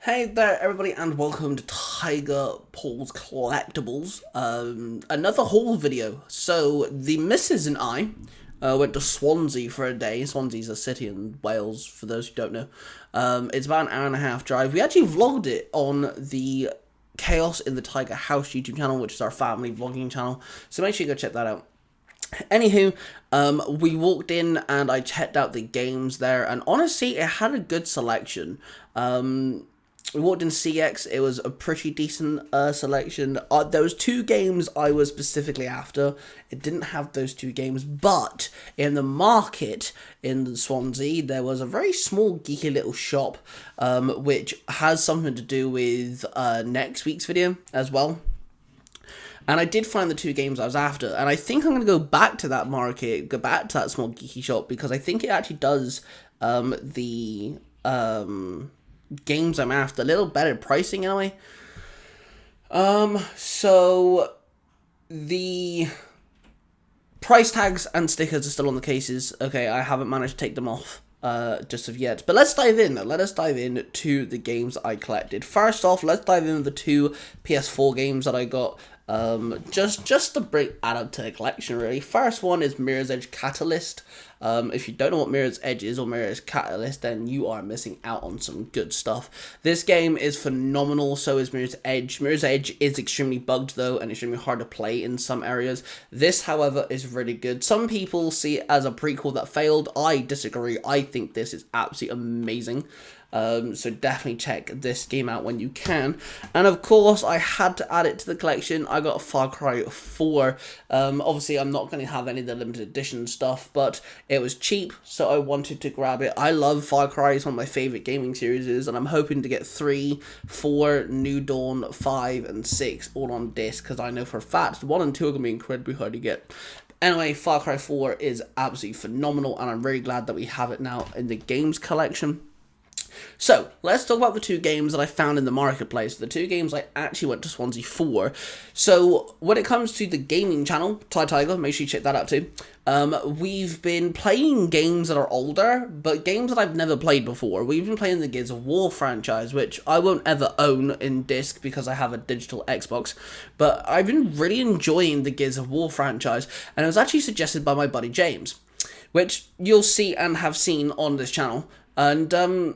Hey there, everybody, and welcome to Tiger Paul's Collectibles. Another haul video. So, the missus and I went to Swansea for a day. Swansea's a city in Wales, for those who don't know. It's about an hour and a half drive. We actually vlogged it on the Chaos in the Tiger House YouTube channel, which is our family vlogging channel. So make sure you go check that out. Anywho, we walked in and I checked out the games there, and honestly, it had a good selection. We walked in CEX, it was a pretty decent selection. There was two games I was specifically after. It didn't have those two games, but in the market in Swansea, there was a very small, geeky little shop, which has something to do with next week's video as well. And I did find the two games I was after, and I think I'm going to go back to that market, go back to that small geeky shop, because I think it actually does the games I'm after a little better pricing in a way. So the price tags and stickers are still on the cases. Okay, I haven't managed to take them off just of yet. But let's dive in. Let us dive in to the games I collected. First off, let's dive in with the two PS4 games that I got. Just to add up to the collection, really. First one is Mirror's Edge Catalyst. If you don't know what Mirror's Edge is or Mirror's Catalyst, then you are missing out on some good stuff. This game is phenomenal, so is Mirror's Edge. Mirror's Edge is extremely bugged, though, and extremely hard to play in some areas. This, however, is really good. Some people see it as a prequel that failed. I disagree. I think this is absolutely amazing. So definitely check this game out when you can. And of course, I had to add it to the collection. I got a Far Cry 4. Obviously, I'm not going to have any of the limited edition stuff, but it was cheap, so I wanted to grab it. I love Far Cry. It's one of my favorite gaming series, and I'm hoping to get 3, 4, New Dawn, 5, and 6 all on disc, because I know for a fact 1 and 2 are going to be incredibly hard to get. Anyway, Far Cry 4 is absolutely phenomenal, and I'm really glad that we have it now in the games collection. So, let's talk about the two games that I found in the marketplace, the two games I actually went to Swansea for. So, when it comes to the gaming channel, Tiger, make sure you check that out too. We've been playing games that are older, but games that I've never played before. We've been playing the Gears of War franchise, which I won't ever own in disc because I have a digital Xbox. But I've been really enjoying the Gears of War franchise, and it was actually suggested by my buddy James, which you'll see and have seen on this channel. And,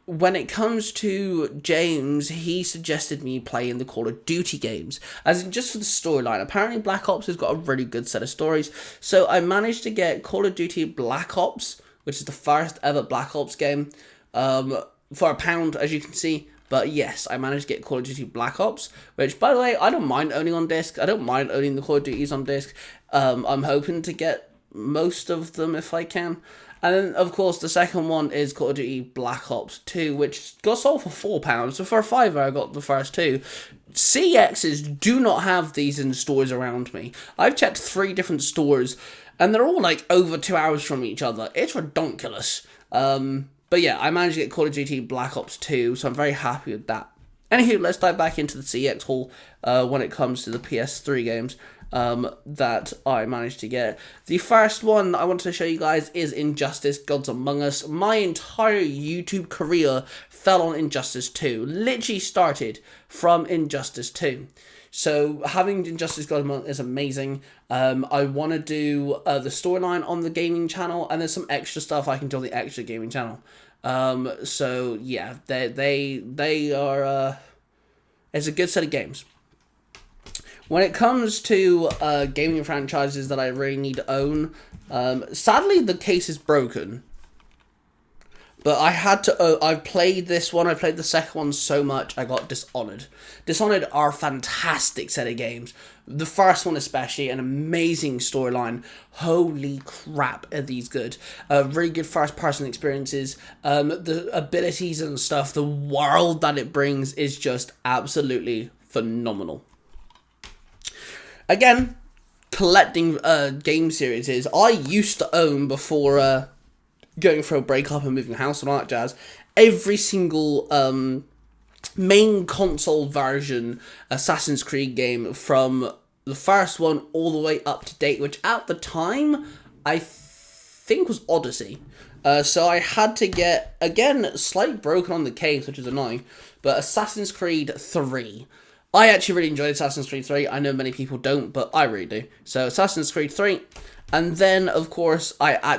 when it comes to James, he suggested me playing the Call of Duty games, as in just for the storyline. Apparently Black Ops has got a really good set of stories, so I managed to get Call of Duty Black Ops, which is the first ever Black Ops game, for £1, as you can see. But yes, I managed to get Call of Duty Black Ops, which, by the way, I don't mind owning on disc. I don't mind owning the Call of Duties on disc. I'm hoping to get most of them if I can. And then, of course, the second one is Call of Duty Black Ops 2, which got sold for £4. So for a £5, I got the first two. CEXs do not have these in stores around me. I've checked 3 different stores, and they're all like over 2 hours from each other. It's ridiculous. But yeah, I managed to get Call of Duty Black Ops 2, so I'm very happy with that. Anywho, let's dive back into the CEX haul when it comes to the PS3 games that I managed to get. The first one I wanted to show you guys is Injustice Gods Among Us. My entire YouTube career fell on Injustice 2. Literally started from Injustice 2. So having Injustice Gods Among Us is amazing. I want to do the storyline on the gaming channel, and there's some extra stuff I can do on the extra gaming channel. So yeah, they are it's a good set of games. When it comes to gaming franchises that I really need to own, sadly the case is broken. But I had to. I played this one. I played the second one so much I got Dishonored. Dishonored are a fantastic set of games. The first one especially, an amazing storyline. Holy crap, are these good? Really good first-person experiences. The abilities and stuff, the world that it brings is just absolutely phenomenal. Again, collecting game series is I used to own before going for a breakup and moving house and all that jazz. Every single main console version Assassin's Creed game from the first one all the way up to date, which at the time I think was Odyssey. So I had to get, again, slightly broken on the case, which is annoying, but Assassin's Creed 3. I actually really enjoyed Assassin's Creed 3. I know many people don't, but I really do. So Assassin's Creed 3. And then, of course,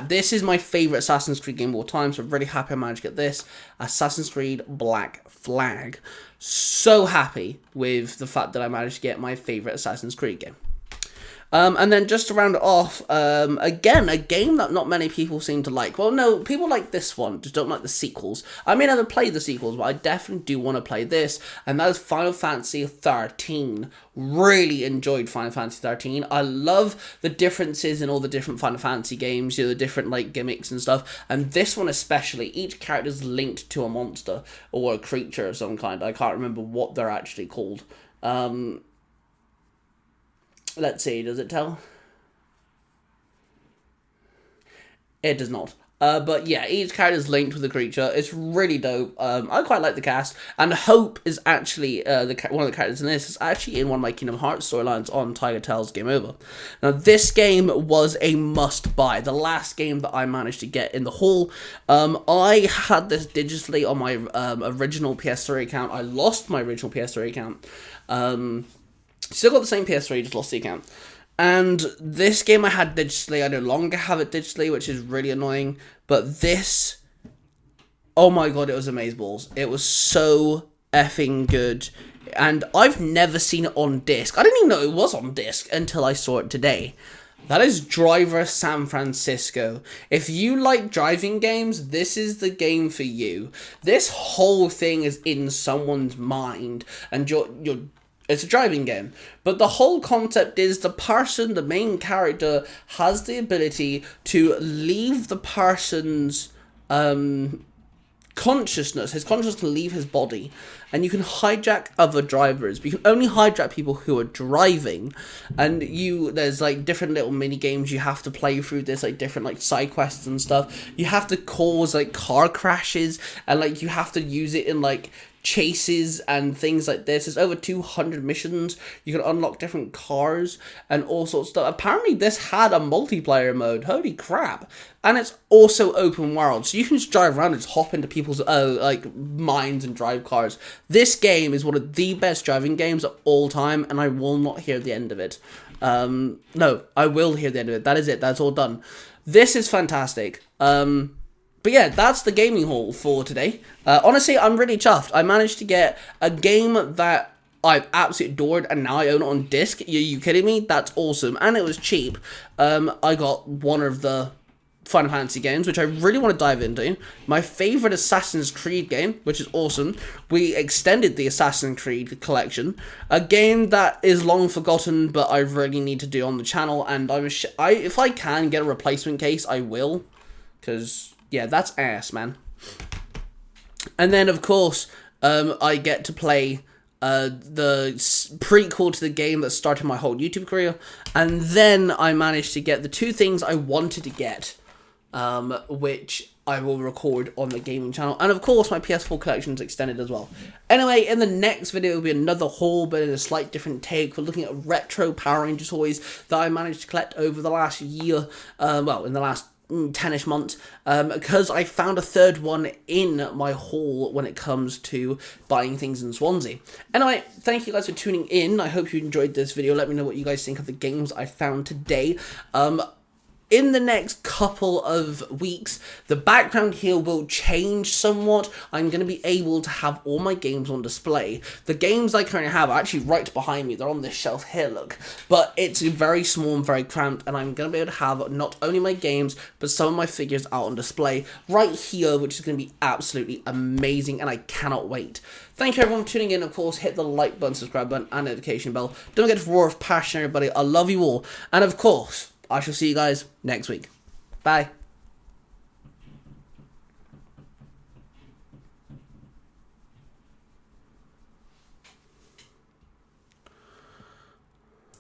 this is my favourite Assassin's Creed game of all time, so I'm really happy I managed to get this. Assassin's Creed Black Flag. So happy with the fact that I managed to get my favourite Assassin's Creed game. And then just to round it off, again, a game that not many people seem to like. Well, no, people like this one, just don't like the sequels. I may never play the sequels, but I definitely do want to play this, and that is Final Fantasy 13. Really enjoyed Final Fantasy 13. I love the differences in all the different Final Fantasy games, you know, the different, like, gimmicks and stuff, and this one especially, each character is linked to a monster, or a creature of some kind. I can't remember what they're actually called. Let's see, does it tell? It does not. But yeah, each character is linked with a creature. It's really dope. I quite like the cast. And Hope is actually, one of the characters in this, is actually in one of my Kingdom Hearts storylines on Tiger Tail's Game Over. Now, this game was a must-buy. The last game that I managed to get in the haul. I had this digitally on my original PS3 account. I lost my original PS3 account. Still got the same PS3, just lost the account. And this game I had digitally, I no longer have it digitally, which is really annoying. But this, oh my god, it was amazeballs. It was so effing good. And I've never seen it on disc. I didn't even know it was on disc until I saw it today. That is Driver San Francisco. If you like driving games, this is the game for you. This whole thing is in someone's mind, and it's a driving game, but the whole concept is the main character, has the ability to leave the person's consciousness. His consciousness can leave his body, and you can hijack other drivers, but you can only hijack people who are driving. And there's like different little mini games you have to play through this, like different like side quests and stuff. You have to cause like car crashes, and like you have to use it in like chases and things like this. There's over 200 missions. You can unlock different cars and all sorts of stuff. Apparently this had a multiplayer mode. Holy crap. And it's also open world, so you can just drive around and just hop into people's like minds and drive cars. This game is one of the best driving games of all time, and I will not hear the end of it. No, I will hear the end of it. That is it. That's all done. This is fantastic. But yeah, that's the gaming haul for today. Honestly, I'm really chuffed. I managed to get a game that I've absolutely adored, and now I own it on disc. Are you kidding me? That's awesome. And it was cheap. I got one of the Final Fantasy games, which I really want to dive into. My favourite Assassin's Creed game, which is awesome. We extended the Assassin's Creed collection. A game that is long forgotten, but I really need to do on the channel. And if I can get a replacement case, I will. Because, yeah, that's ass, man. And then, of course, I get to play the prequel to the game that started my whole YouTube career. And then I managed to get the two things I wanted to get, which I will record on the gaming channel. And of course, my PS4 collection is extended as well. Anyway, in the next video will be another haul, but in a slight different take. We're looking at retro Power Rangers toys that I managed to collect over the last year, well, in the last 10-ish months, because I found a third one in my haul when it comes to buying things in Swansea. Anyway, thank you guys for tuning in. I hope you enjoyed this video. Let me know what you guys think of the games I found today. In the next couple of weeks, the background here will change somewhat. I'm going to be able to have all my games on display. The games I currently have are actually right behind me. They're on this shelf here, look. But it's very small and very cramped, and I'm going to be able to have not only my games, but some of my figures out on display right here, which is going to be absolutely amazing, and I cannot wait. Thank you everyone for tuning in. Of course, hit the like button, subscribe button, and notification bell. Don't forget to roar of passion, everybody. I love you all. And of course, I shall see you guys next week. Bye.